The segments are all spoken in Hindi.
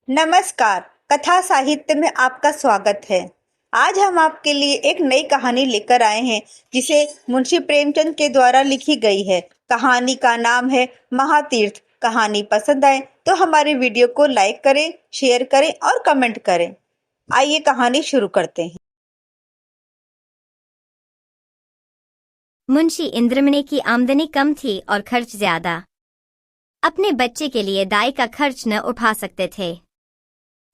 नमस्कार। कथा साहित्य में आपका स्वागत है। आज हम आपके लिए एक नई कहानी लेकर आए हैं जिसे मुंशी प्रेमचंद के द्वारा लिखी गई है। कहानी का नाम है महातीर्थ। कहानी पसंद आए तो हमारे वीडियो को लाइक करें, शेयर करें और कमेंट करें। आइए कहानी शुरू करते हैं। मुंशी इंद्रमणि की आमदनी कम थी और खर्च ज्यादा। अपने बच्चे के लिए दाई का खर्च न उठा सकते थे,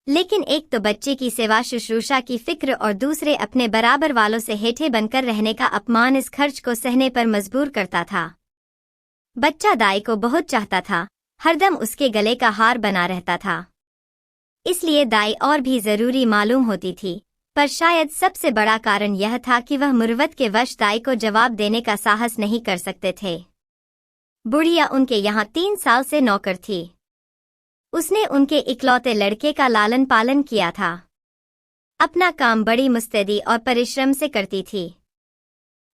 लेकिन एक तो बच्चे की सेवा शुश्रूषा की फिक्र और दूसरे अपने बराबर वालों से हेठे बनकर रहने का अपमान इस खर्च को सहने पर मजबूर करता था। बच्चा दाई को बहुत चाहता था, हरदम उसके गले का हार बना रहता था। इसलिए दाई और भी जरूरी मालूम होती थी, पर शायद सबसे बड़ा कारण यह था कि वह मुर्वत के वश दाई को जवाब देने का साहस नहीं कर सकते थे। बुढ़िया उनके यहाँ 3 साल से नौकर थी। उसने उनके इकलौते लड़के का लालन पालन किया था। अपना काम बड़ी मुस्तैदी और परिश्रम से करती थी।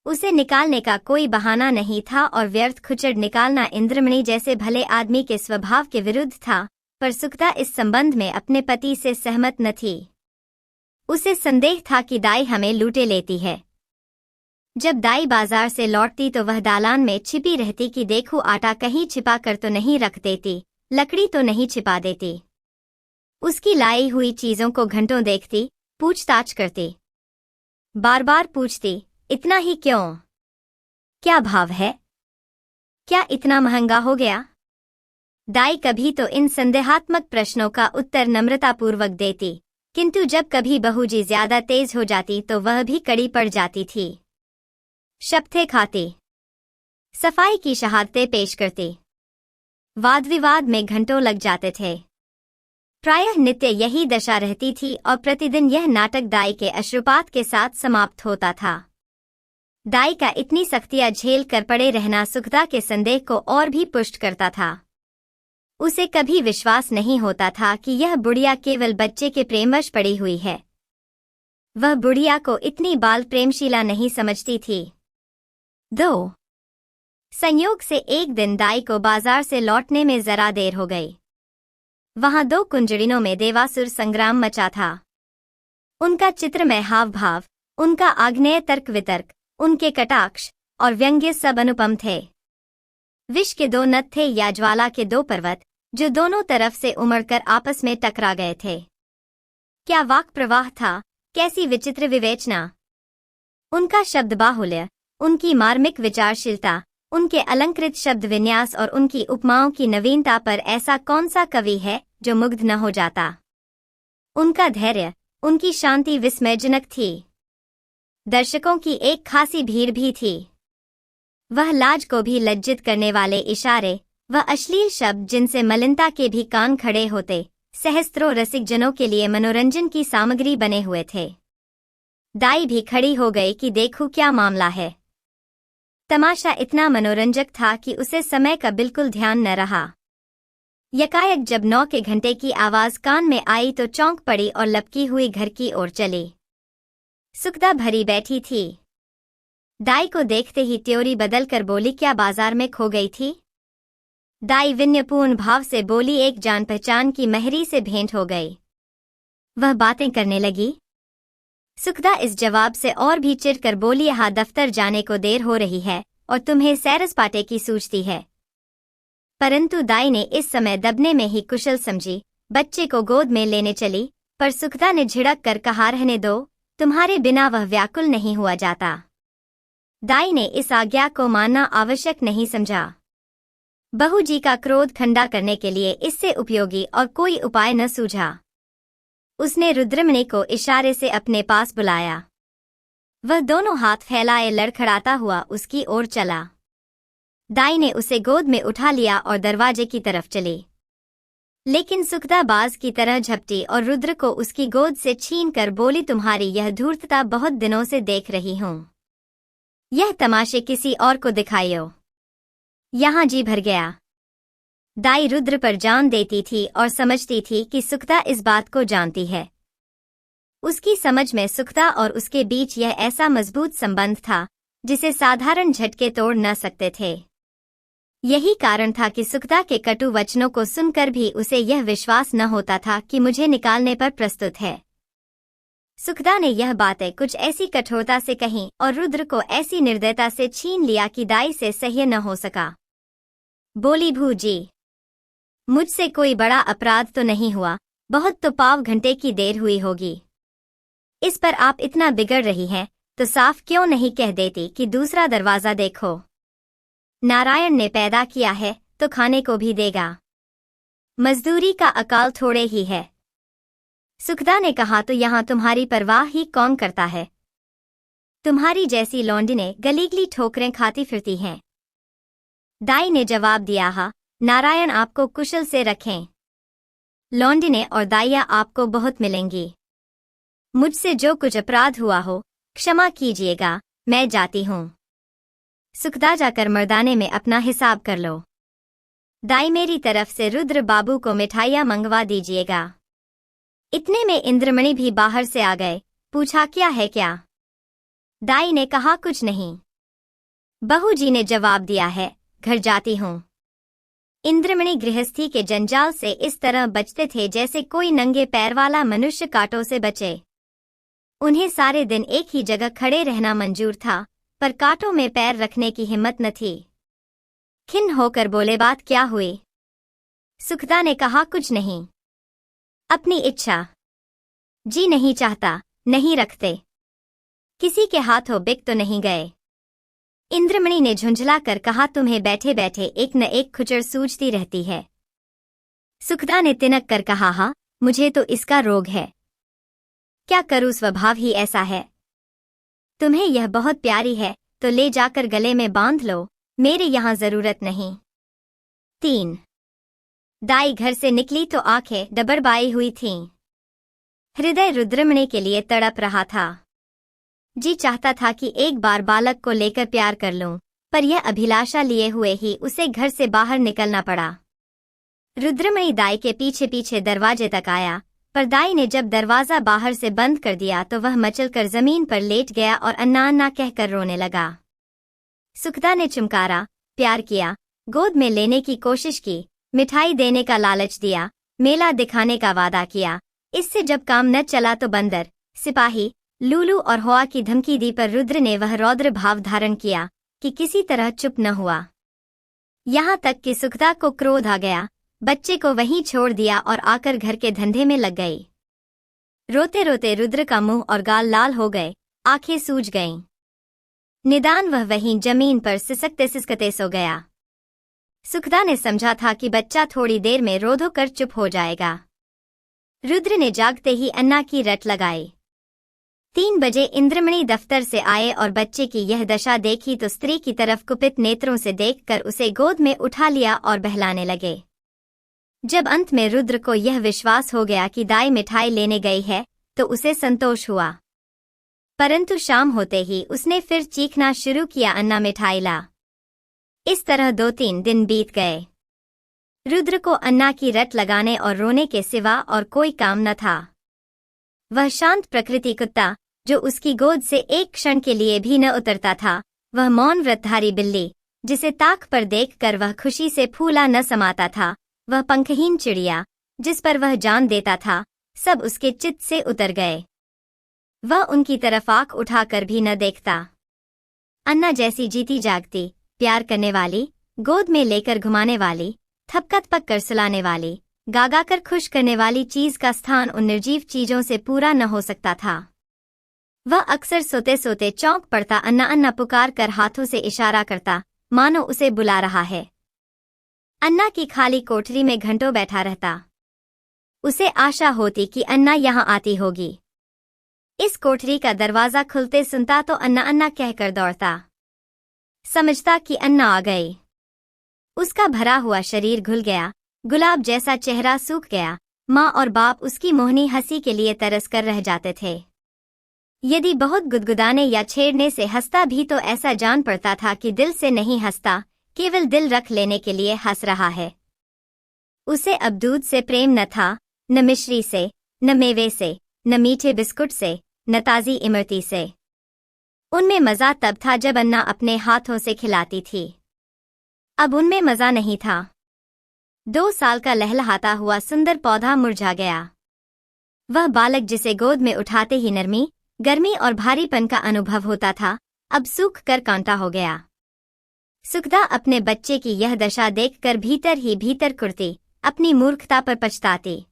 उसे निकालने का कोई बहाना नहीं था और व्यर्थ खुचड़ निकालना इंद्रमणि जैसे भले आदमी के स्वभाव के विरुद्ध था, पर सुखदा इस संबंध में अपने पति से सहमत न थी। उसे संदेह था कि दाई हमें लूटे लेती है। जब दाई बाजार से लौटती तो वह दालान में छिपी रहती कि देखूं आटा कहीं छिपा कर तो नहीं रख देती, लकड़ी तो नहीं छिपा देती। उसकी लाई हुई चीजों को घंटों देखती, पूछताछ करती। बार बार पूछती, इतना ही क्यों? क्या भाव है? क्या इतना महंगा हो गया? दाई कभी तो इन संदेहात्मक प्रश्नों का उत्तर नम्रतापूर्वक देती, किंतु जब कभी बहूजी ज्यादा तेज हो जाती तो वह भी कड़ी पड़ जाती थी। शपथें खाती, सफाई की शहादतें पेश करती। वाद विवाद में घंटों लग जाते थे। प्रायः नित्य यही दशा रहती थी और प्रतिदिन यह नाटक दाई के अश्रुपात के साथ समाप्त होता था। दाई का इतनी सख्तियां झेल कर पड़े रहना सुखदा के संदेह को और भी पुष्ट करता था। उसे कभी विश्वास नहीं होता था कि यह बुढ़िया केवल बच्चे के प्रेमवश पड़ी हुई है। वह बुढ़िया को इतनी बाल प्रेमशीला नहीं समझती थी। संयोग से एक दिन दाई को बाजार से लौटने में जरा देर हो गई। वहां 2 कुंजड़िनों में देवासुर संग्राम मचा था। उनका चित्रमय हाव भाव, उनका आग्नेय तर्क वितर्क, उनके कटाक्ष और व्यंग्य सब अनुपम थे। विष के 2 नद थे या ज्वाला के 2 पर्वत, जो दोनों तरफ से उमड़कर आपस में टकरा गए थे। क्या वाक प्रवाह था, कैसी विचित्र विवेचना! उनका शब्द बाहुल्य, उनकी मार्मिक विचारशीलता, उनके अलंकृत शब्द विन्यास और उनकी उपमाओं की नवीनता पर ऐसा कौन सा कवि है जो मुग्ध न हो जाता। उनका धैर्य, उनकी शांति विस्मयजनक थी। दर्शकों की एक खासी भीड़ भी थी। वह लाज को भी लज्जित करने वाले इशारे, वह अश्लील शब्द जिनसे मलिनता के भी कान खड़े होते, सहस्त्रों रसिक जनों के लिए मनोरंजन की सामग्री बने हुए थे। दाई भी खड़ी हो गई कि देखूं क्या मामला है। तमाशा इतना मनोरंजक था कि उसे समय का बिल्कुल ध्यान न रहा। यकायक जब 9 के घंटे की आवाज कान में आई तो चौंक पड़ी और लपकी हुई घर की ओर चली। सुखदा भरी बैठी थी। दाई को देखते ही त्योरी बदलकर बोली, क्या बाजार में खो गई थी? दाई विनयपूर्ण भाव से बोली, एक जान पहचान की महरी से भेंट हो गई। वह बातें करने लगी। सुखदा इस जवाब से और भी चिढ़कर बोली, यहाँ दफ्तर जाने को देर हो रही है और तुम्हें सैर सपाटे की सूझती है। परंतु दाई ने इस समय दबने में ही कुशल समझी, बच्चे को गोद में लेने चली, पर सुखदा ने झिड़क कर कहा, रहने दो, तुम्हारे बिना वह व्याकुल नहीं हुआ जाता। दाई ने इस आज्ञा को मानना आवश्यक नहीं समझा। बहूजी का क्रोध ठंडा करने के लिए इससे उपयोगी और कोई उपाय न सूझा। उसने रुद्रमणि को इशारे से अपने पास बुलाया। वह दोनों हाथ फैलाए लड़खड़ाता हुआ उसकी ओर चला। दाई ने उसे गोद में उठा लिया और दरवाजे की तरफ चली। लेकिन सुखदा बाज की तरह झपटी और रुद्र को उसकी गोद से छीनकर बोली, तुम्हारी यह धूर्तता बहुत दिनों से देख रही हूं। यह तमाशे किसी और को दिखाइयो। यहाँ जी भर गया। दाई रुद्र पर जान देती थी और समझती थी कि सुखदा इस बात को जानती है। उसकी समझ में सुखदा और उसके बीच यह ऐसा मजबूत संबंध था जिसे साधारण झटके तोड़ न सकते थे। यही कारण था कि सुखदा के कटु वचनों को सुनकर भी उसे यह विश्वास न होता था कि मुझे निकालने पर प्रस्तुत है। सुखदा ने यह बातें कुछ ऐसी कठोरता से कहीं और रुद्र को ऐसी निर्दयता से छीन लिया कि दाई से सह्य न हो सका। बोली, भूजी, मुझसे कोई बड़ा अपराध तो नहीं हुआ, बहुत तो पाव घंटे की देर हुई होगी। इस पर आप इतना बिगड़ रही हैं तो साफ क्यों नहीं कह देती कि दूसरा दरवाजा देखो। नारायण ने पैदा किया है तो खाने को भी देगा, मजदूरी का अकाल थोड़े ही है। सुखदा ने कहा, तो यहाँ तुम्हारी परवाह ही कौन करता है? तुम्हारी जैसी लौंडिनें गलीगली ठोकरें खाती फिरती हैं। दाई ने जवाब दिया, हा, नारायण आपको कुशल से रखें। लौंडिनें और दाइया आपको बहुत मिलेंगी। मुझसे जो कुछ अपराध हुआ हो क्षमा कीजिएगा, मैं जाती हूँ। सुखदा जाकर मर्दाने में अपना हिसाब कर लो। दाई मेरी तरफ से रुद्र बाबू को मिठाइयाँ मंगवा दीजिएगा। इतने में इंद्रमणि भी बाहर से आ गए। पूछा, क्या है क्या? दाई ने कहा, कुछ नहीं। बहू जी ने जवाब दिया है, घर जाती हूँ। इंद्रमणि गृहस्थी के जंजाल से इस तरह बचते थे जैसे कोई नंगे पैर वाला मनुष्य कांटों से बचे। उन्हें सारे दिन एक ही जगह खड़े रहना मंजूर था, पर कांटों में पैर रखने की हिम्मत न थी। खिन्न होकर बोले, बात क्या हुई? सुखदा ने कहा, कुछ नहीं, अपनी इच्छा। जी नहीं चाहता, नहीं रखते। किसी के हाथों बिक तो नहीं गए? इंद्रमणि ने झुंझला कर कहा, तुम्हें बैठे बैठे एक न एक खुचर सूझती रहती है। सुखदा ने तिनक कर कहा, हाँ, मुझे तो इसका रोग है। क्या करूं, स्वभाव ही ऐसा है। तुम्हें यह बहुत प्यारी है तो ले जाकर गले में बांध लो, मेरे यहाँ जरूरत नहीं। 3 दाई घर से निकली तो आंखें डबरबाई हुई थीं। हृदय रुद्रमणि के लिए तड़प रहा था। जी चाहता था कि एक बार बालक को लेकर प्यार कर लूं, पर यह अभिलाषा लिए हुए ही उसे घर से बाहर निकलना पड़ा। रुद्रमणि दाई के पीछे पीछे दरवाजे तक आया, पर दाई ने जब दरवाजा बाहर से बंद कर दिया तो वह मचलकर जमीन पर लेट गया और अन्ना अन्ना कहकर रोने लगा। सुखदा ने चुमकारा, प्यार किया, गोद में लेने की कोशिश की, मिठाई देने का लालच दिया, मेला दिखाने का वादा किया। इससे जब काम न चला तो बंदर, सिपाही, लूलू और हुआ की धमकी दी, पर रुद्र ने वह रौद्र भाव धारण किया कि किसी तरह चुप न हुआ। यहाँ तक कि सुखदा को क्रोध आ गया, बच्चे को वहीं छोड़ दिया और आकर घर के धंधे में लग गई। रोते रोते रुद्र का मुंह और गाल लाल हो गए, आंखें सूज गईं। निदान वह वहीं जमीन पर सिसकते सिसकते सो गया। सुखदा ने समझा था कि बच्चा थोड़ी देर में रो धो कर चुप हो जाएगा। रुद्र ने जागते ही अन्ना की रट लगाई। 3 बजे इंद्रमणि दफ्तर से आए और बच्चे की यह दशा देखी तो स्त्री की तरफ कुपित नेत्रों से देखकर उसे गोद में उठा लिया और बहलाने लगे। जब अंत में रुद्र को यह विश्वास हो गया कि दाई मिठाई लेने गई है तो उसे संतोष हुआ, परंतु शाम होते ही उसने फिर चीखना शुरू किया, अन्ना मिठाई ला। इस तरह 2-3 दिन बीत गए। रुद्र को अन्ना की रट लगाने और रोने के सिवा और कोई काम न था। वह शांत प्रकृति कुत्ता जो उसकी गोद से एक क्षण के लिए भी न उतरता था, वह मौन व्रतधारी बिल्ली जिसे ताक पर देखकर वह खुशी से फूला न समाता था, वह पंखहीन चिड़िया जिस पर वह जान देता था, सब उसके चित्त से उतर गए। वह उनकी तरफ आंख उठाकर भी न देखता। अन्ना जैसी जीती जागती, प्यार करने वाली, गोद में लेकर घुमाने वाली, थपकत कर सुलाने वाली, गागा कर खुश करने वाली चीज का स्थान उन निर्जीव चीजों से पूरा न हो सकता था। वह अक्सर सोते सोते चौंक पड़ता, अन्ना अन्ना पुकार कर हाथों से इशारा करता, मानो उसे बुला रहा है। अन्ना की खाली कोठरी में घंटों बैठा रहता। उसे आशा होती कि अन्ना यहाँ आती होगी। इस कोठरी का दरवाजा खुलते सुनता तो अन्ना अन्ना कहकर दौड़ता। समझता कि अन्ना आ गई। उसका भरा हुआ शरीर घुल गया, गुलाब जैसा चेहरा सूख गया। माँ और बाप उसकी मोहनी हंसी के लिए तरस कर रह जाते थे। यदि बहुत गुदगुदाने या छेड़ने से हंसता भी तो ऐसा जान पड़ता था कि दिल से नहीं हंसता, केवल दिल रख लेने के लिए हंस रहा है। उसे अब दूध से प्रेम न था, न मिश्री से, न मेवे से, न मीठे बिस्कुट से, न ताज़ी इमरती से। उनमें मज़ा तब था जब अन्ना अपने हाथों से खिलाती थी। अब उनमें मजा नहीं था। 2 साल का लहलहाता हुआ सुंदर पौधा मुरझा गया। वह बालक जिसे गोद में उठाते ही नरमी, गर्मी और भारीपन का अनुभव होता था, अब सूख कर कांटा हो गया। सुखदा अपने बच्चे की यह दशा देखकर भीतर ही भीतर कुढ़ती, अपनी मूर्खता पर पछताती।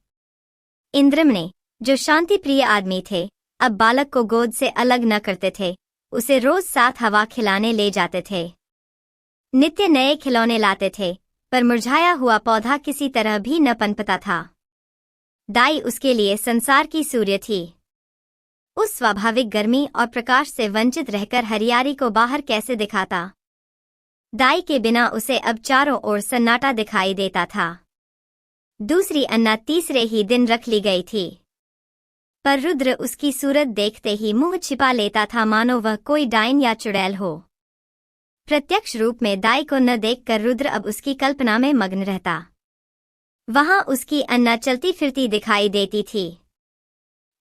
इंद्रमणि, जो शांति प्रिय आदमी थे, अब बालक को गोद से अलग न करते थे, उसे रोज साथ हवा खिलाने ले जाते थे। नित्य नए खिलौने लाते थे, पर मुरझाया हुआ पौधा किसी तरह भी न पनपता था। दाई उसके लिए संसार की सूर्य थी। उस स्वाभाविक गर्मी और प्रकाश से वंचित रहकर हरियाली को बाहर कैसे दिखाता। दाई के बिना उसे अब चारों ओर सन्नाटा दिखाई देता था। दूसरी अन्ना तीसरे ही दिन रख ली गई थी, पर रुद्र उसकी सूरत देखते ही मुंह छिपा लेता था, मानो वह कोई डाइन या चुड़ैल हो। प्रत्यक्ष रूप में दाई को न देखकर रुद्र अब उसकी कल्पना में मग्न रहता। वहां उसकी अन्ना चलती फिरती दिखाई देती थी।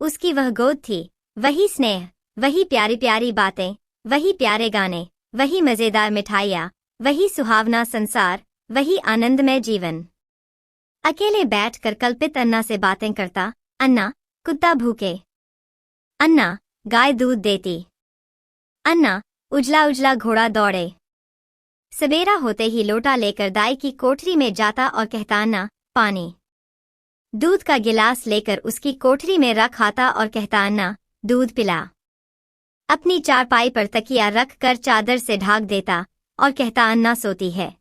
उसकी वह गोद थी, वही स्नेह, वही प्यारी प्यारी बातें, वही प्यारे गाने, वही मजेदार मिठाइयाँ, वही सुहावना संसार, वही आनंदमय जीवन। अकेले बैठकर कल्पित अन्ना से बातें करता। अन्ना, कुत्ता भूखे। अन्ना, गाय दूध देती। अन्ना, उजला उजला घोड़ा दौड़े। सवेरा होते ही लोटा लेकर दाई की कोठरी में जाता और कहता, अन्ना, पानी। दूध का गिलास लेकर उसकी कोठरी में रख आता और कहता, अन्ना, दूध पिला। अपनी चारपाई पर तकिया रख कर चादर से ढाक देता और कहता, अन्ना सोती है।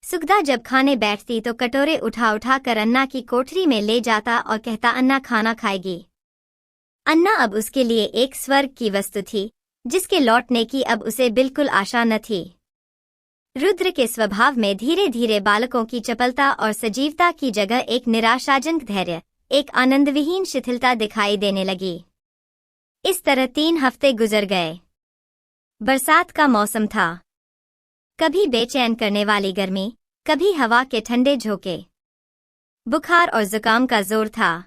सुखदा जब खाने बैठती तो कटोरे उठा उठा कर अन्ना की कोठरी में ले जाता और कहता, अन्ना खाना खाएगी। अन्ना अब उसके लिए एक स्वर्ग की वस्तु थी, जिसके लौटने की अब उसे बिल्कुल आशा न थी। रुद्र के स्वभाव में धीरे धीरे बालकों की चपलता और सजीवता की जगह एक निराशाजनक धैर्य, एक आनंदविहीन शिथिलता दिखाई देने लगी। इस तरह 3 हफ्ते गुजर गए। बरसात का मौसम था। कभी बेचैन करने वाली गर्मी, कभी हवा के ठंडे झोंके। बुखार और जुकाम का जोर था।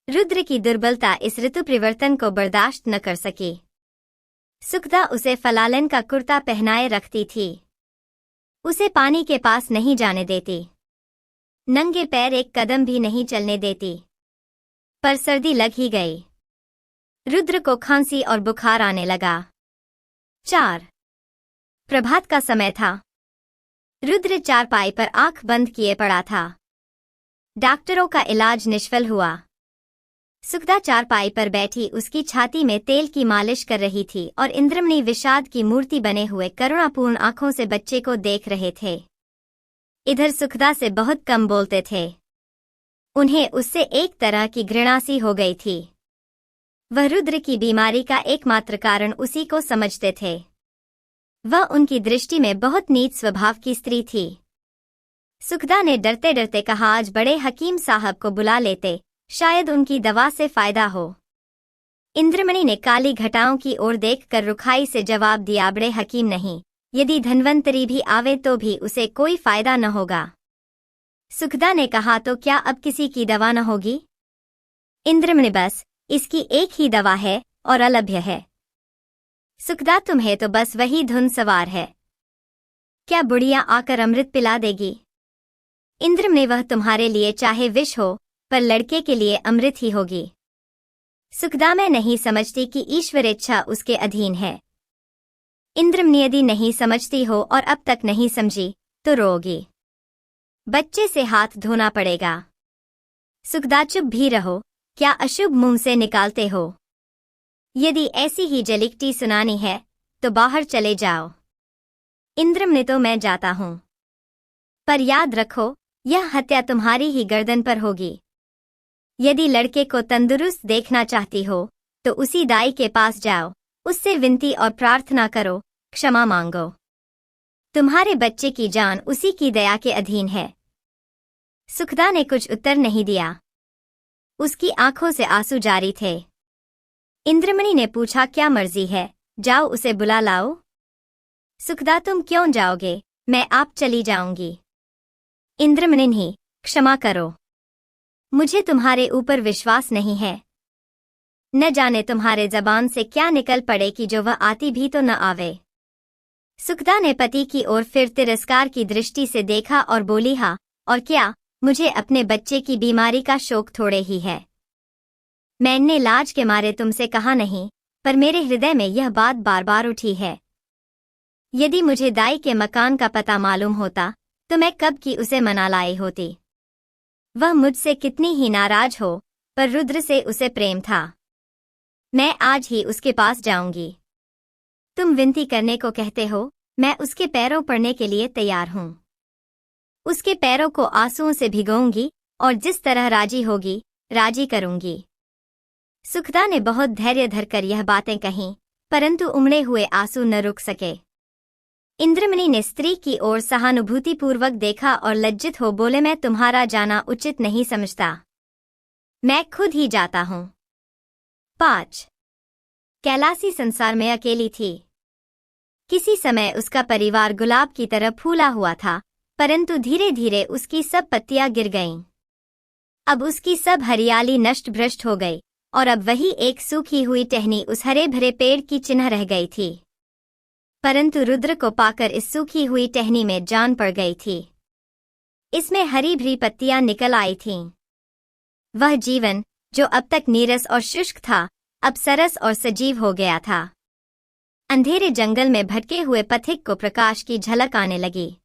रुद्र की दुर्बलता इस ऋतु परिवर्तन को बर्दाश्त न कर सकी। सुखदा उसे फलालन का कुर्ता पहनाए रखती थी। उसे पानी के पास नहीं जाने देती। नंगे पैर एक कदम भी नहीं चलने देती। पर सर्दी लग ही गई। रुद्र को खांसी और बुखार आने लगा। 4 प्रभात का समय था। रुद्र चारपाई पर आंख बंद किए पड़ा था। डॉक्टरों का इलाज निष्फल हुआ। सुखदा चारपाई पर बैठी उसकी छाती में तेल की मालिश कर रही थी और इंद्रमणि विषाद की मूर्ति बने हुए करुणापूर्ण आंखों से बच्चे को देख रहे थे। इधर सुखदा से बहुत कम बोलते थे। उन्हें उससे एक तरह की घृणा सी हो गई थी। वह रुद्र की बीमारी का एकमात्र कारण उसी को समझते थे। वह उनकी दृष्टि में बहुत नीच स्वभाव की स्त्री थी। सुखदा ने डरते डरते कहा, आज बड़े हकीम साहब को बुला लेते, शायद उनकी दवा से फायदा हो। इंद्रमणि ने काली घटाओं की ओर देखकर रुखाई से जवाब दिया, बड़े हकीम नहीं, यदि धन्वंतरी भी आवे तो भी उसे कोई फायदा न होगा। सुखदा ने कहा, तो क्या अब किसी की दवा न होगी? इंद्रमणि, बस इसकी एक ही दवा है और अलभ्य है। सुखदा, तुम्हें तो बस वही धुन सवार है। क्या बुढ़िया आकर अमृत पिला देगी? इंद्रमणि, वह तुम्हारे लिए चाहे विष हो, पर लड़के के लिए अमृत ही होगी। सुखदा, मैं नहीं समझती कि ईश्वर इच्छा उसके अधीन है। इंद्रमणि, यदि नहीं समझती हो और अब तक नहीं समझी तो रोगी। बच्चे से हाथ धोना पड़ेगा। सुखदा, चुप भी रहो, क्या अशुभ मुंह से निकालते हो? यदि ऐसी ही जलिकटी सुनानी है तो बाहर चले जाओ। इंद्रमणि, तो मैं जाता हूं, पर याद रखो यह हत्या तुम्हारी ही गर्दन पर होगी। यदि लड़के को तंदुरुस्त देखना चाहती हो तो उसी दाई के पास जाओ, उससे विनती और प्रार्थना करो, क्षमा मांगो। तुम्हारे बच्चे की जान उसी की दया के अधीन है। सुखदा ने कुछ उत्तर नहीं दिया। उसकी आंखों से आंसू जारी थे। इंद्रमणि ने पूछा, क्या मर्जी है, जाओ उसे बुला लाओ। सुखदा, तुम क्यों जाओगे, मैं आप चली जाऊंगी। इंद्रमणि, नहीं, क्षमा करो, मुझे तुम्हारे ऊपर विश्वास नहीं है। न जाने तुम्हारे जबान से क्या निकल पड़े कि जो वह आती भी तो न आवे। सुखदा ने पति की ओर फिर तिरस्कार की दृष्टि से देखा और बोली, हाँ और क्या, मुझे अपने बच्चे की बीमारी का शोक थोड़े ही है। मैंने लाज के मारे तुमसे कहा नहीं, पर मेरे हृदय में यह बात बार बार उठी है। यदि मुझे दाई के मकान का पता मालूम होता तो मैं कब की उसे मना लाई होती। वह मुझसे कितनी ही नाराज हो, पर रुद्र से उसे प्रेम था। मैं आज ही उसके पास जाऊंगी। तुम विनती करने को कहते हो, मैं उसके पैरों पड़ने के लिए तैयार हूं। उसके पैरों को आंसुओं से भिगोऊंगी और जिस तरह राजी होगी राजी करूंगी। सुखदा ने बहुत धैर्य धरकर यह बातें कहीं, परंतु उमड़े हुए आंसू न रुक सके। इंद्रमणि ने स्त्री की ओर सहानुभूतिपूर्वक देखा और लज्जित हो बोले, मैं तुम्हारा जाना उचित नहीं समझता, मैं खुद ही जाता हूं। 5. कैलासी संसार में अकेली थी। किसी समय उसका परिवार गुलाब की तरह फूला हुआ था, परंतु धीरे धीरे उसकी सब पत्तियां गिर गईं। अब उसकी सब हरियाली नष्ट भ्रष्ट हो गई और अब वही एक सूखी हुई टहनी उस हरे भरे पेड़ की चिन्ह रह गई थी। परंतु रुद्र को पाकर इस सूखी हुई टहनी में जान पड़ गई थी। इसमें हरी भरी पत्तियां निकल आई थीं। वह जीवन जो अब तक नीरस और शुष्क था, अब सरस और सजीव हो गया था। अंधेरे जंगल में भटके हुए पथिक को प्रकाश की झलक आने लगी।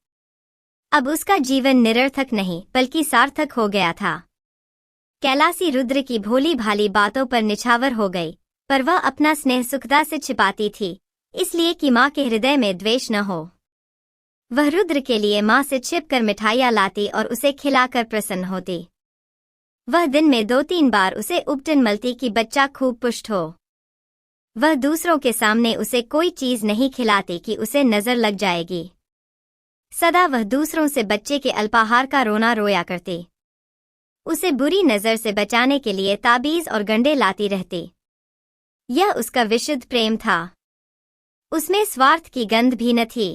अब उसका जीवन निरर्थक नहीं बल्कि सार्थक हो गया था। कैलासी रुद्र की भोली भाली बातों पर निछावर हो गई, पर वह अपना स्नेह सुखदा से छिपाती थी, इसलिए कि माँ के हृदय में द्वेष न हो। वह रुद्र के लिए माँ से छिपकर मिठाइयाँ लाती और उसे खिलाकर प्रसन्न होती। वह दिन में 2-3 बार उसे उपटन मलती कि बच्चा खूब पुष्ट हो। वह दूसरों के सामने उसे कोई चीज नहीं खिलाती कि उसे नजर लग जाएगी। सदा वह दूसरों से बच्चे के अल्पाहार का रोना रोया करती। उसे बुरी नजर से बचाने के लिए ताबीज और गंडे लाती रहती। यह उसका विशुद्ध प्रेम था। उसमें स्वार्थ की गंध भी न थी।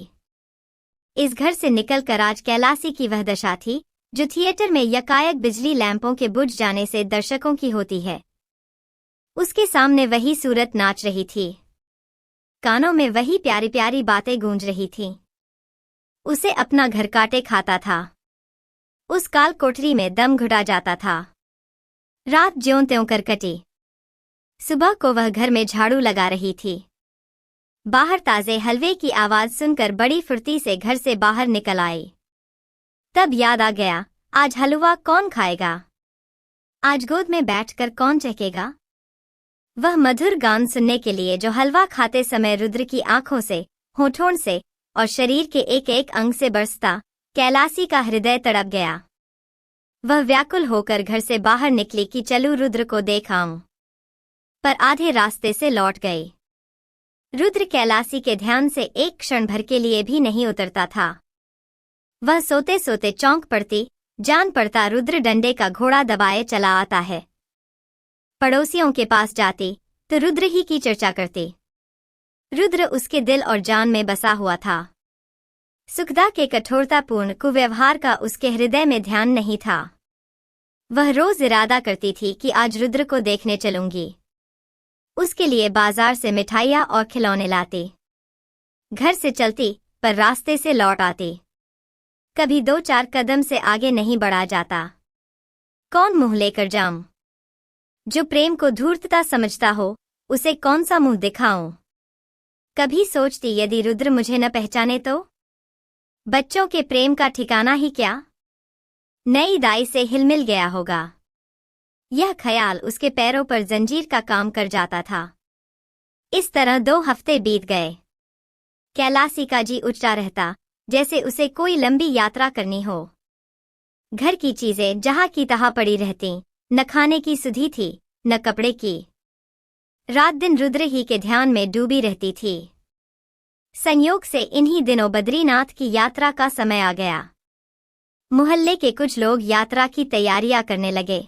इस घर से निकलकर आज कैलासी की वह दशा थी जो थिएटर में यकायक बिजली लैंपों के बुझ जाने से दर्शकों की होती है। उसके सामने वही सूरत नाच रही थी। कानों में वही प्यारी प्यारी बातें गूंज रही थीं। उसे अपना घर काटे खाता था। उस काल कोठरी में दम घुटा जाता था। रात ज्यों त्यों कर कटी। सुबह को वह घर में झाड़ू लगा रही थी। बाहर ताजे हलवे की आवाज सुनकर बड़ी फुर्ती से घर से बाहर निकल आई। तब याद आ गया, आज हलवा कौन खाएगा? आज गोद में बैठकर कौन चखेगा? वह मधुर गान सुनने के लिए जो हलवा खाते समय रुद्र की आंखों से, होठों से और शरीर के एक एक अंग से बरसता, कैलासी का हृदय तड़प गया। वह व्याकुल होकर घर से बाहर निकली कि चलूं रुद्र को देख आऊं, पर आधे रास्ते से लौट गई। रुद्र कैलासी के ध्यान से एक क्षण भर के लिए भी नहीं उतरता था। वह सोते सोते चौंक पड़ती, जान पड़ता रुद्र डंडे का घोड़ा दबाए चला आता है। पड़ोसियों के पास जाती तो रुद्र ही की चर्चा करती। रुद्र उसके दिल और जान में बसा हुआ था। सुखदा के कठोरतापूर्ण कुव्यवहार का उसके हृदय में ध्यान नहीं था। वह रोज इरादा करती थी कि आज रुद्र को देखने चलूंगी। उसके लिए बाजार से मिठाइयाँ और खिलौने लाती। घर से चलती पर रास्ते से लौट आती। कभी 2-4 कदम से आगे नहीं बढ़ा जाता। कौन मुंह लेकर जाऊं? जो प्रेम को धूर्तता समझता हो उसे कौन सा मुंह दिखाऊं? कभी सोचती यदि रुद्र मुझे न पहचाने तो? बच्चों के प्रेम का ठिकाना ही क्या? नई दाई से हिलमिल गया होगा। यह ख्याल उसके पैरों पर जंजीर का काम कर जाता था। इस तरह 2 हफ्ते बीत गए। कैलासी का जी उचटा रहता जैसे उसे कोई लंबी यात्रा करनी हो। घर की चीजें जहां की तहां पड़ी रहती, न खाने की सुधि थी न कपड़े की। रात दिन रुद्र ही के ध्यान में डूबी रहती थी। संयोग से इन्हीं दिनों बद्रीनाथ की यात्रा का समय आ गया। मुहल्ले के कुछ लोग यात्रा की तैयारियां करने लगे।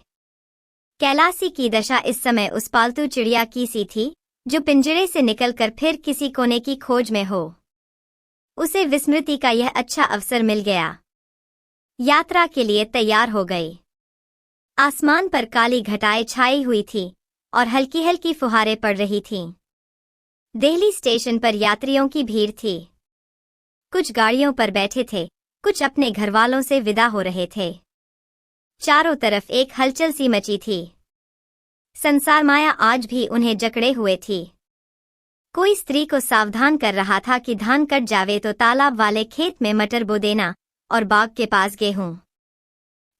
कैलासी की दशा इस समय उस पालतू चिड़िया की सी थी जो पिंजरे से निकलकर फिर किसी कोने की खोज में हो। उसे विस्मृति का यह अच्छा अवसर मिल गया। यात्रा के लिए तैयार हो गई। आसमान पर काली घटाएं छाई हुई थी और हल्की हल्की फुहारें पड़ रही थीं। दिल्ली स्टेशन पर यात्रियों की भीड़ थी। कुछ गाड़ियों पर बैठे थे, कुछ अपने घरवालों से विदा हो रहे थे। चारों तरफ एक हलचल सी मची थी। संसार माया आज भी उन्हें जकड़े हुए थी। कोई स्त्री को सावधान कर रहा था कि धान कट जावे तो तालाब वाले खेत में मटर बो देना और बाग के पास गेहूं।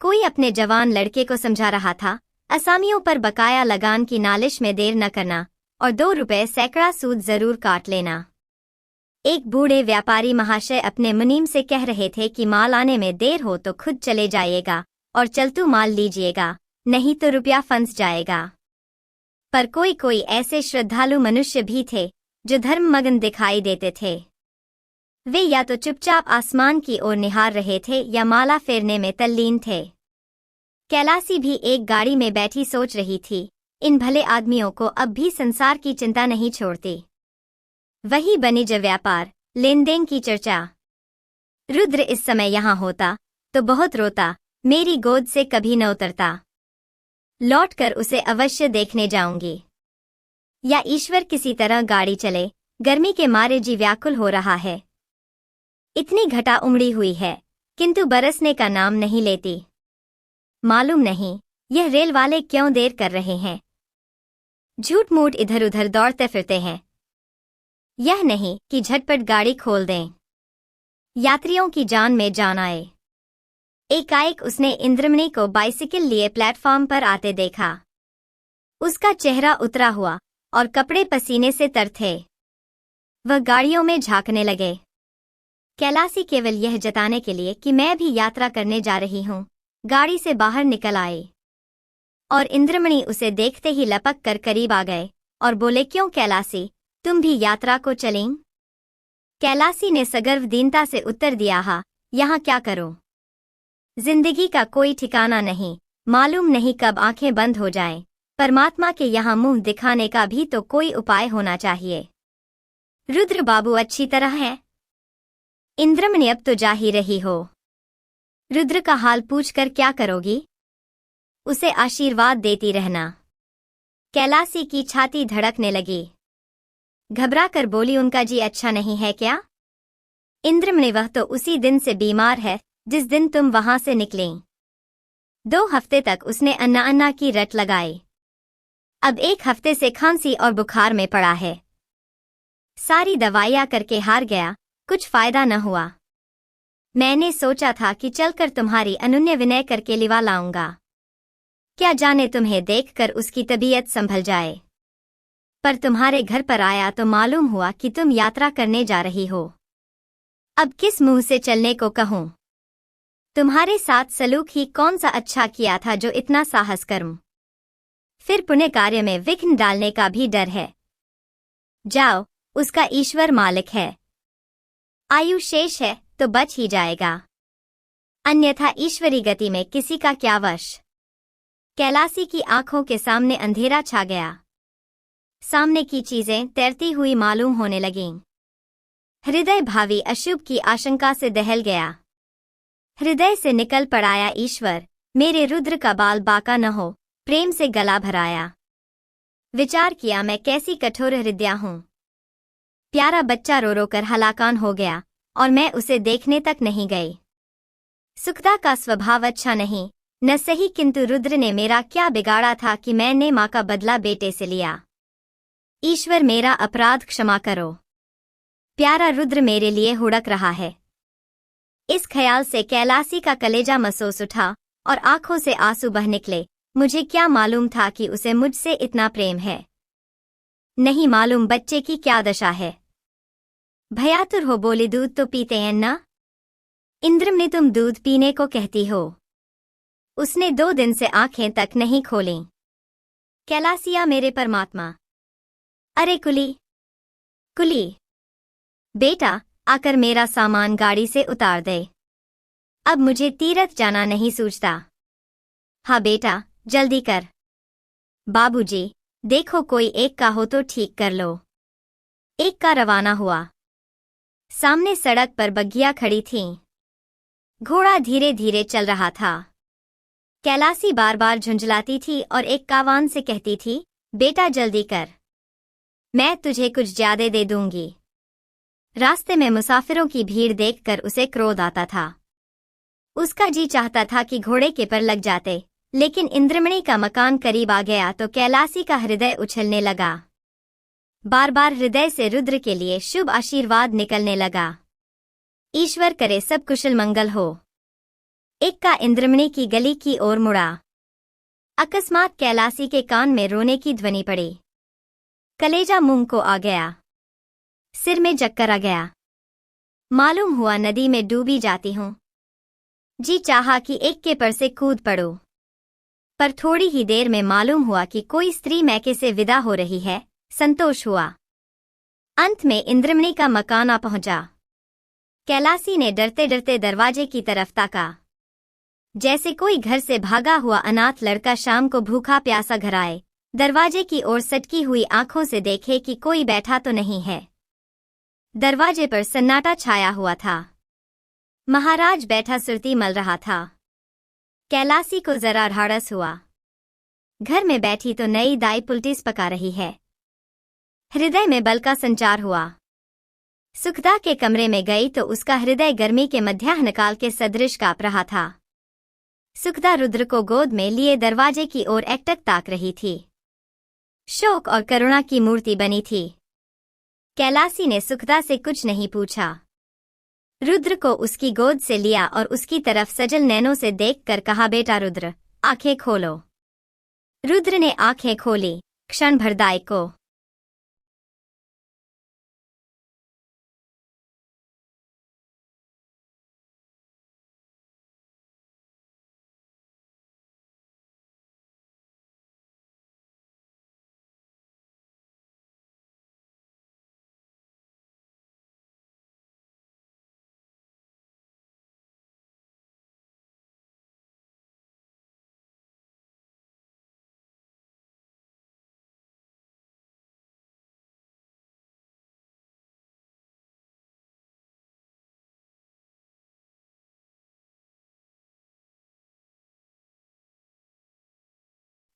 कोई अपने जवान लड़के को समझा रहा था, असामियों पर बकाया लगान की नालिश में देर न करना और 2 रुपए सैकड़ा सूद जरूर काट लेना। एक बूढ़े व्यापारी महाशय अपने मुनीम से कह रहे थे कि माल आने में देर हो तो खुद चले जाइएगा और चलतू माल लीजिएगा, नहीं तो रुपया फंस जाएगा। पर कोई कोई ऐसे श्रद्धालु मनुष्य भी थे जो धर्ममग्न दिखाई देते थे। वे या तो चुपचाप आसमान की ओर निहार रहे थे या माला फेरने में तल्लीन थे। कैलासी भी एक गाड़ी में बैठी सोच रही थी, इन भले आदमियों को अब भी संसार की चिंता नहीं छोड़ती। वही वाणिज्य व्यापार, लेन देन की चर्चा। रुद्र इस समय यहाँ होता तो बहुत रोता, मेरी गोद से कभी न उतरता। लौटकर उसे अवश्य देखने जाऊंगी। या ईश्वर किसी तरह गाड़ी चले, गर्मी के मारे जी व्याकुल हो रहा है। इतनी घटा उमड़ी हुई है, किंतु बरसने का नाम नहीं लेती। मालूम नहीं यह रेल वाले क्यों देर कर रहे हैं। झूठ मूठ इधर उधर दौड़ते फिरते हैं। यह नहीं कि झटपट गाड़ी खोल दें, यात्रियों की जान में जान आए। एकाएक उसने इंद्रमणि को बाइसिकल लिए प्लेटफॉर्म पर आते देखा। उसका चेहरा उतरा हुआ और कपड़े पसीने से तर थे। वह गाड़ियों में झांकने लगे। कैलासी केवल यह जताने के लिए कि मैं भी यात्रा करने जा रही हूँ, गाड़ी से बाहर निकल आए और इंद्रमणि उसे देखते ही लपक कर करीब आ गए और बोले, क्यों कैलासी, तुम भी यात्रा को चलें? कैलासी ने सगर्व दीनता से उत्तर दिया, हाँ, यहाँ क्या करो। जिंदगी का कोई ठिकाना नहीं, मालूम नहीं कब आंखें बंद हो जाएं। परमात्मा के यहाँ मुंह दिखाने का भी तो कोई उपाय होना चाहिए। रुद्र बाबू अच्छी तरह है? इंद्रमणि अब तो जा ही रही हो। रुद्र का हाल पूछकर क्या करोगी? उसे आशीर्वाद देती रहना। कैलासी की छाती धड़कने लगी। घबराकर बोली, उनका जी अच्छा नहीं है क्या? इंद्रमणि, वह तो उसी दिन से बीमार है जिस दिन तुम वहां से निकलें। 2 हफ्ते तक उसने अन्ना अन्ना की रट लगाई। अब 1 हफ्ते से खांसी और बुखार में पड़ा है। सारी दवाइयां करके हार गया, कुछ फायदा न हुआ। मैंने सोचा था कि चलकर तुम्हारी अनुन्य विनय करके लिवा लाऊंगा। क्या जाने तुम्हें देखकर उसकी तबीयत संभल जाए। पर तुम्हारे घर पर आया तो मालूम हुआ कि तुम यात्रा करने जा रही हो। अब किस मुंह से चलने को कहूं? तुम्हारे साथ सलूक ही कौन सा अच्छा किया था जो इतना साहस कर्म। फिर पुण्य कार्य में विघ्न डालने का भी डर है। जाओ, उसका ईश्वर मालिक है। आयु शेष है तो बच ही जाएगा, अन्यथा ईश्वरी गति में किसी का क्या वश। कैलासी की आंखों के सामने अंधेरा छा गया। सामने की चीजें तैरती हुई मालूम होने लगीं। हृदय भावी अशुभ की आशंका से दहल गया। हृदय से निकल पड़ाया, ईश्वर, मेरे रुद्र का बाल बाका न हो। प्रेम से गला भराया। विचार किया, मैं कैसी कठोर हृदया हूं। प्यारा बच्चा रो रो कर हलाकान हो गया और मैं उसे देखने तक नहीं गई। सुखदा का स्वभाव अच्छा नहीं, न सही, किंतु रुद्र ने मेरा क्या बिगाड़ा था कि मैंने माँ का बदला बेटे से लिया। ईश्वर, मेरा अपराध क्षमा करो। प्यारा रुद्र मेरे लिए हुड़क रहा है। इस ख्याल से कैलासी का कलेजा महसूस उठा और आंखों से आंसू बह निकले। मुझे क्या मालूम था कि उसे मुझसे इतना प्रेम है। नहीं मालूम बच्चे की क्या दशा है। भयातुर हो बोली, दूध तो पीते हैं ना? इंद्रमणि, तुम दूध पीने को कहती हो? उसने 2 दिन से आंखें तक नहीं खोलीं। कैलासिया, मेरे परमात्मा। अरे कुली, कुली बेटा, आकर मेरा सामान गाड़ी से उतार दे। अब मुझे तीरथ जाना नहीं सूझता। हाँ बेटा, जल्दी कर। बाबूजी, देखो कोई एक का हो तो ठीक कर लो। एक का रवाना हुआ। सामने सड़क पर बग्घियां खड़ी थीं। घोड़ा धीरे धीरे चल रहा था। कैलासी बार बार झुंझलाती थी और एक कावान से कहती थी, बेटा जल्दी कर, मैं तुझे कुछ ज्यादा दे दूंगी। रास्ते में मुसाफिरों की भीड़ देखकर उसे क्रोध आता था। उसका जी चाहता था कि घोड़े के पर लग जाते, लेकिन इंद्रमणि का मकान करीब आ गया तो कैलासी का हृदय उछलने लगा। बार बार हृदय से रुद्र के लिए शुभ आशीर्वाद निकलने लगा। ईश्वर करे सब कुशल मंगल हो। एक का इंद्रमणि की गली की ओर मुड़ा। अकस्मात कैलासी के कान में रोने की ध्वनि पड़ी। कलेजा मुंह को आ गया, सिर में चक्कर आ गया। मालूम हुआ नदी में डूबी जाती हूं। जी चाहा कि एक के पर से कूद पड़ो, पर थोड़ी ही देर में मालूम हुआ कि कोई स्त्री मैके से विदा हो रही है। संतोष हुआ। अंत में इंद्रमणि का मकान आ पहुंचा। कैलासी ने डरते डरते दरवाजे की तरफ ताका, जैसे कोई घर से भागा हुआ अनाथ लड़का शाम को भूखा प्यासा घर आए, दरवाजे की ओर सटकी हुई आंखों से देखे कि कोई बैठा तो नहीं है। दरवाजे पर सन्नाटा छाया हुआ था। महाराज बैठा सुरती मल रहा था। कैलासी को जरा ढाढ़स हुआ। घर में बैठी तो नई दाई पुलटीस पका रही है। हृदय में बल का संचार हुआ। सुखदा के कमरे में गई तो उसका हृदय गर्मी के मध्याह्न काल के सदृश कांप रहा था। सुखदा रुद्र को गोद में लिए दरवाजे की ओर एकटक ताक रही थी। शोक और करुणा की मूर्ति बनी थी। कैलासी ने सुखदा से कुछ नहीं पूछा। रुद्र को उसकी गोद से लिया और उसकी तरफ सजल नैनों से देखकर कहा, बेटा रुद्र, आंखें खोलो। रुद्र ने आंखें खोली। क्षण भर दाई को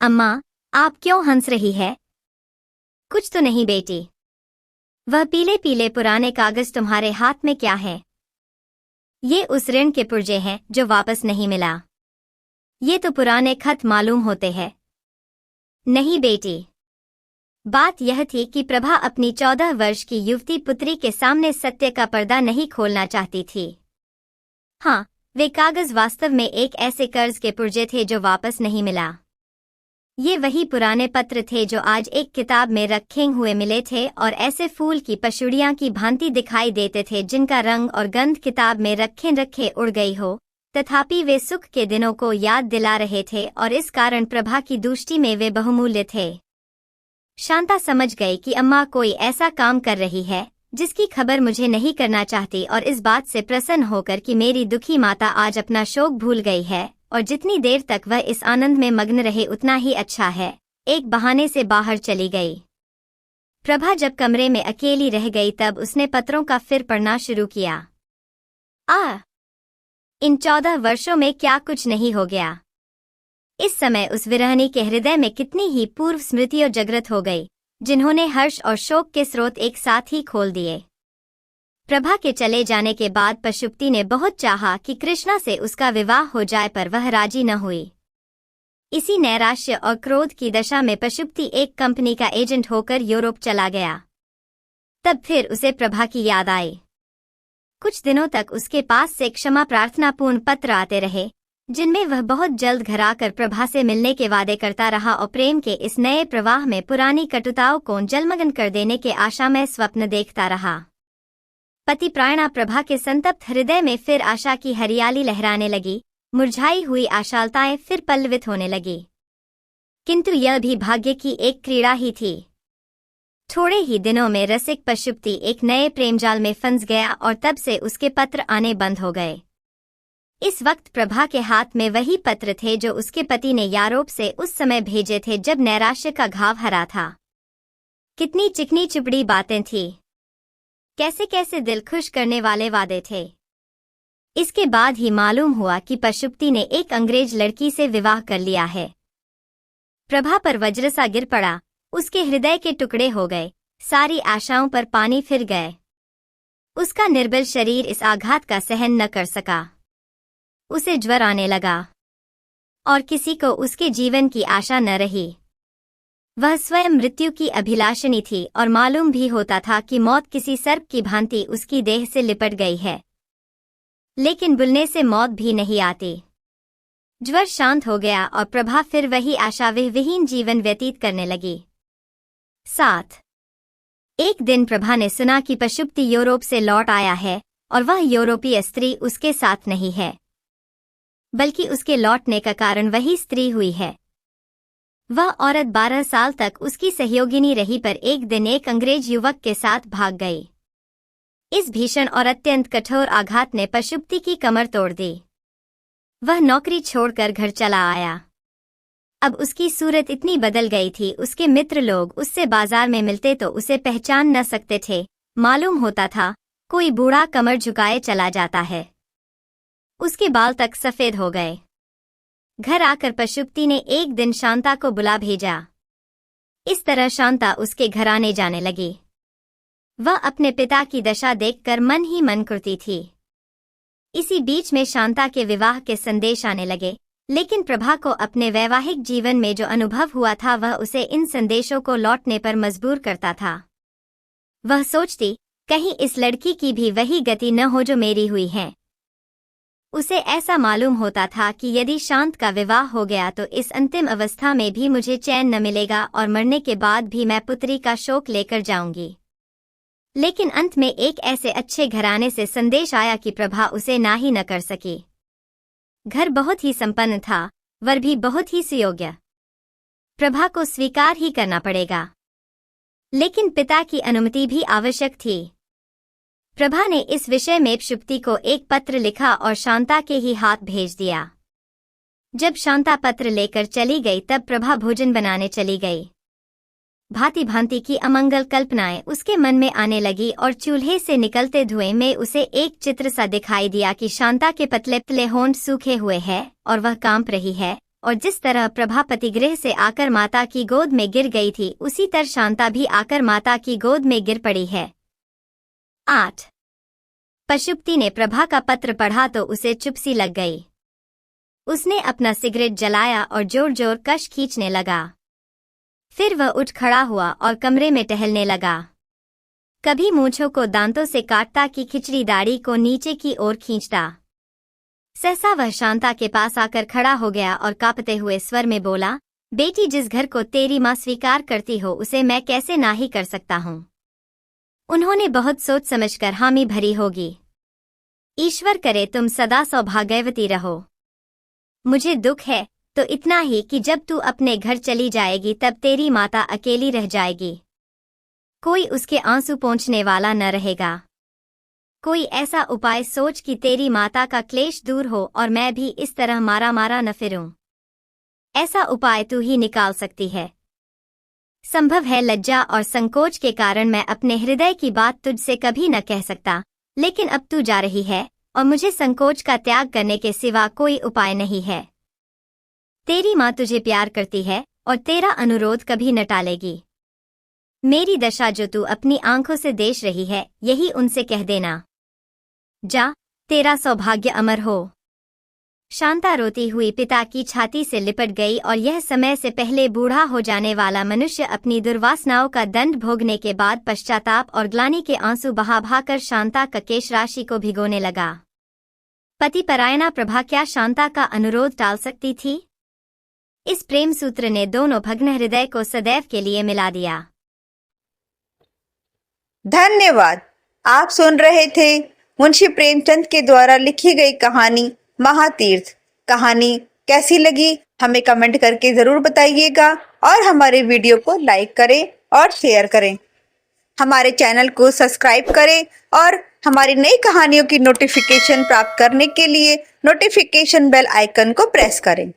अम्मा, आप क्यों हंस रही है? कुछ तो नहीं बेटी। वह पीले पीले पुराने कागज तुम्हारे हाथ में क्या है? ये उस ऋण के पुर्जे हैं जो वापस नहीं मिला। ये तो पुराने खत मालूम होते हैं। नहीं बेटी, बात यह थी कि प्रभा अपनी 14 वर्ष की युवती पुत्री के सामने सत्य का पर्दा नहीं खोलना चाहती थी। हाँ, वे कागज वास्तव में एक ऐसे कर्ज के पुर्जे थे जो वापस नहीं मिला। ये वही पुराने पत्र थे जो आज एक किताब में रखे हुए मिले थे और ऐसे फूल की पशुड़ियां की भांति दिखाई देते थे जिनका रंग और गंध किताब में रखे रखे उड़ गई हो, तथापि वे सुख के दिनों को याद दिला रहे थे और इस कारण प्रभा की दृष्टि में वे बहुमूल्य थे। शांता समझ गई कि अम्मा कोई ऐसा काम कर रही है जिसकी खबर मुझे नहीं करना चाहती और इस बात से प्रसन्न होकर कि मेरी दुखी माता आज अपना शोक भूल गई है और जितनी देर तक वह इस आनंद में मग्न रहे उतना ही अच्छा है, एक बहाने से बाहर चली गई। प्रभा जब कमरे में अकेली रह गई तब उसने पत्रों का फिर पढ़ना शुरू किया। इन 14 वर्षों में क्या कुछ नहीं हो गया। इस समय उस विरहनी के हृदय में कितनी ही पूर्व स्मृतियां जागृत हो गई, जिन्होंने हर्ष और शोक के स्रोत एक साथ ही खोल दिए। प्रभा के चले जाने के बाद पशुपति ने बहुत चाहा कि कृष्णा से उसका विवाह हो जाए, पर वह राजी न हुई। इसी नैराश्य और क्रोध की दशा में पशुपति एक कंपनी का एजेंट होकर यूरोप चला गया। तब फिर उसे प्रभा की याद आई। कुछ दिनों तक उसके पास से क्षमा प्रार्थनापूर्ण पत्र आते रहे, जिनमें वह बहुत जल्द घर आकर प्रभा से मिलने के वादे करता रहा और प्रेम के इस नए प्रवाह में पुरानी कटुताओं को जलमग्न कर देने के आशामय स्वप्न देखता रहा। पतिप्रायणा प्रभा के संतप्त हृदय में फिर आशा की हरियाली लहराने लगी। मुरझाई हुई आशालताएं फिर पल्लवित होने लगी। किंतु यह भी भाग्य की एक क्रीड़ा ही थी। थोड़े ही दिनों में रसिक पशुपति एक नए प्रेमजाल में फंस गया और तब से उसके पत्र आने बंद हो गए। इस वक्त प्रभा के हाथ में वही पत्र थे जो उसके पति ने यूरोप से उस समय भेजे थे जब नैराश्य का घाव हरा था। कितनी चिकनी चुपड़ी बातें थी, कैसे कैसे दिल खुश करने वाले वादे थे। इसके बाद ही मालूम हुआ कि पशुपति ने एक अंग्रेज लड़की से विवाह कर लिया है। प्रभा पर वज्र सा गिर पड़ा, उसके हृदय के टुकड़े हो गए, सारी आशाओं पर पानी फिर गए। उसका निर्बल शरीर इस आघात का सहन न कर सका। उसे ज्वर आने लगा और किसी को उसके जीवन की आशा न रही। वह स्वयं मृत्यु की अभिलाषिणी थी और मालूम भी होता था कि मौत किसी सर्प की भांति उसकी देह से लिपट गई है, लेकिन बुलने से मौत भी नहीं आती। ज्वर शांत हो गया और प्रभा फिर वही आशाविहीन जीवन व्यतीत करने लगी। 7 एक दिन प्रभा ने सुना कि पशुपति यूरोप से लौट आया है और वह यूरोपीय स्त्री उसके साथ नहीं है, बल्कि उसके लौटने का कारण वही स्त्री हुई है। वह औरत 12 साल तक उसकी सहयोगिनी रही, पर एक दिन एक अंग्रेज युवक के साथ भाग गई। इस भीषण और अत्यंत कठोर आघात ने पशुपति की कमर तोड़ दी। वह नौकरी छोड़कर घर चला आया। अब उसकी सूरत इतनी बदल गई थी, उसके मित्र लोग उससे बाजार में मिलते तो उसे पहचान न सकते थे। मालूम होता था कोई बूढ़ा कमर झुकाए चला जाता है। उसके बाल तक सफेद हो गए। घर आकर पशुपति ने एक दिन शांता को बुला भेजा। इस तरह शांता उसके घर आने जाने लगी। वह अपने पिता की दशा देखकर मन ही मन करती थी। इसी बीच में शांता के विवाह के संदेश आने लगे, लेकिन प्रभा को अपने वैवाहिक जीवन में जो अनुभव हुआ था वह उसे इन संदेशों को लौटने पर मजबूर करता था। वह सोचती, कहीं इस लड़की की भी वही गति न हो जो मेरी हुई है। उसे ऐसा मालूम होता था कि यदि शांत का विवाह हो गया तो इस अंतिम अवस्था में भी मुझे चैन न मिलेगा और मरने के बाद भी मैं पुत्री का शोक लेकर जाऊंगी। लेकिन अंत में एक ऐसे अच्छे घराने से संदेश आया कि प्रभा उसे ना ही न कर सकी। घर बहुत ही संपन्न था, वर भी बहुत ही सुयोग्य। प्रभा को स्वीकार ही करना पड़ेगा, लेकिन पिता की अनुमति भी आवश्यक थी। प्रभा ने इस विषय में पशुपति को एक पत्र लिखा और शांता के ही हाथ भेज दिया। जब शांता पत्र लेकर चली गई तब प्रभा भोजन बनाने चली गई। भांति भांति की अमंगल कल्पनाएं उसके मन में आने लगी और चूल्हे से निकलते धुएं में उसे एक चित्र सा दिखाई दिया कि शांता के पतले पतले होंठ सूखे हुए हैं और वह कांप रही है, और जिस तरह प्रभा पतिगृह से आकर माता की गोद में गिर गई थी उसी तरह शांता भी आकर माता की गोद में गिर पड़ी है। 8 पशुपति ने प्रभा का पत्र पढ़ा तो उसे चुप सी लग गई। उसने अपना सिगरेट जलाया और जोर जोर कश खींचने लगा। फिर वह उठ खड़ा हुआ और कमरे में टहलने लगा। कभी मूंछों को दांतों से काटता कि खिचड़ी दाढ़ी को नीचे की ओर खींचता। सहसा वह शांता के पास आकर खड़ा हो गया और कांपते हुए स्वर में बोला, बेटी, जिस घर को तेरी माँ स्वीकार करती हो उसे मैं कैसे ना ही कर सकता हूँ। उन्होंने बहुत सोच समझकर हामी भरी होगी। ईश्वर करे तुम सदा सौभाग्यवती रहो। मुझे दुख है तो इतना ही कि जब तू अपने घर चली जाएगी तब तेरी माता अकेली रह जाएगी। कोई उसके आंसू पोंछने वाला न रहेगा। कोई ऐसा उपाय सोच कि तेरी माता का क्लेश दूर हो और मैं भी इस तरह मारा मारा न फिरूं। ऐसा उपाय तू ही निकाल सकती है। संभव है लज्जा और संकोच के कारण मैं अपने हृदय की बात तुझसे कभी न कह सकता, लेकिन अब तू जा रही है और मुझे संकोच का त्याग करने के सिवा कोई उपाय नहीं है। तेरी माँ तुझे प्यार करती है और तेरा अनुरोध कभी न टालेगी। मेरी दशा जो तू अपनी आंखों से देख रही है यही उनसे कह देना। जा, तेरा सौभाग्य अमर हो। शांता रोती हुई पिता की छाती से लिपट गई और यह समय से पहले बूढ़ा हो जाने वाला मनुष्य अपनी दुर्वासनाओं का दंड भोगने के बाद पश्चाताप और ग्लानि के आंसू बहा बहाकर शांता का केश राशि को भिगोने लगा। पति परायणा प्रभा क्या शांता का अनुरोध टाल सकती थी? इस प्रेम सूत्र ने दोनों भग्न हृदय को सदैव के लिए मिला दिया। धन्यवाद। आप सुन रहे थे मुंशी प्रेमचंद के द्वारा लिखी गई कहानी महातीर्थ। कहानी कैसी लगी हमें कमेंट करके जरूर बताइएगा और हमारे वीडियो को लाइक करें और शेयर करें। हमारे चैनल को सब्सक्राइब करें और हमारी नई कहानियों की नोटिफिकेशन प्राप्त करने के लिए नोटिफिकेशन बेल आइकन को प्रेस करें।